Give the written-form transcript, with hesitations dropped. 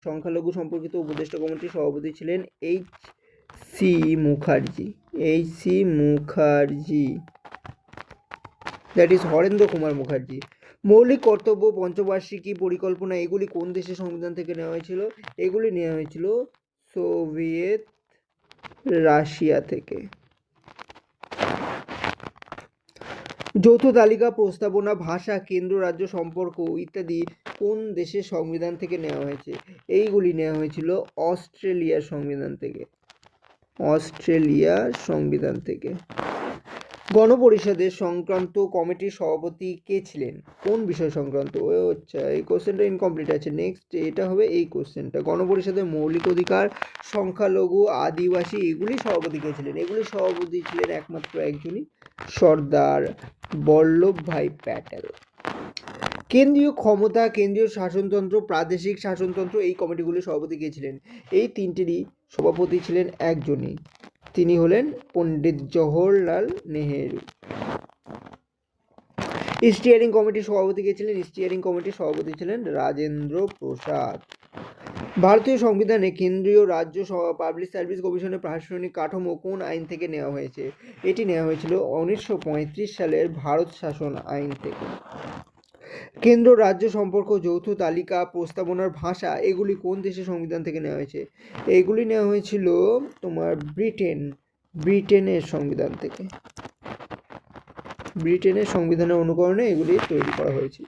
সংখ্যালঘু সম্পর্কিত উপদেষ্টা কমিটির সভাপতি ছিলেন H.C. Mukherjee. H.C. Mukherjee, that is Harendra Kumar Mukherjee. মৌলিক কর্তব্য, পঞ্চবার্ষিকী পরিকল্পনা এগুলি কোন দেশের সংবিধান থেকে নেওয়া হয়েছিল? এগুলি নেওয়া হয়েছিল সোভিয়েত রাশিয়া থেকে। যৌথ তালিকা, প্রস্তাবনা, ভাষা, কেন্দ্র রাজ্য সম্পর্ক ইত্যাদি কোন দেশের সংবিধান থেকে নেওয়া হয়েছে? এইগুলি নেওয়া হয়েছিল অস্ট্রেলিয়ার সংবিধান থেকে। অস্ট্রেলিয়ার সংবিধান থেকে। গণপরিষদের সংক্রান্ত কমিটির সভাপতি কে ছিলেন? কোন বিষয় সংক্রান্ত? ও আচ্ছা, এই কোশ্চেনটা ইনকমপ্লিট আছে। নেক্সট এটা হবে এই কোশ্চেনটা। গণপরিষদের মৌলিক অধিকার, সংখ্যালঘু, আদিবাসী এগুলি সভাপতি কে ছিলেন? এগুলি সভাপতি ছিলেন একমাত্র একজনই, সর্দার বল্লভভাই প্যাটেল। কেন্দ্রীয় ক্ষমতা, কেন্দ্রীয় শাসনতন্ত্র, প্রাদেশিক শাসনতন্ত্র এই কমিটিগুলির সভাপতি কে ছিলেন? এই তিনটিরই সভাপতি ছিলেন একজনই, তিনি হলেন পণ্ডিত জওহরলাল নেহেরু। স্টিয়ারিং কমিটির সভাপতি কে ছিলেন? স্টিয়ারিং কমিটির সভাপতি ছিলেন রাজেন্দ্র প্রসাদ। ভারতীয় সংবিধানে কেন্দ্রীয় রাজ্য পাবলিক সার্ভিস কমিশনের প্রশাসনিক কাঠামো কোন আইন থেকে নেওয়া হয়েছে? এটি নেওয়া হয়েছিল 1935 সালের ভারত শাসন আইন থেকে। কেন্দ্র রাজ্য সম্পর্ক, যৌথ তালিকা, প্রস্তাবনার ভাষা এগুলি কোন দেশের সংবিধান থেকে নেওয়া হয়েছে? এগুলি নেওয়া হয়েছিল তোমার ব্রিটেনের সংবিধান থেকে। ব্রিটেনের সংবিধানের অনুকরণে এগুলি তৈরি করা হয়েছে।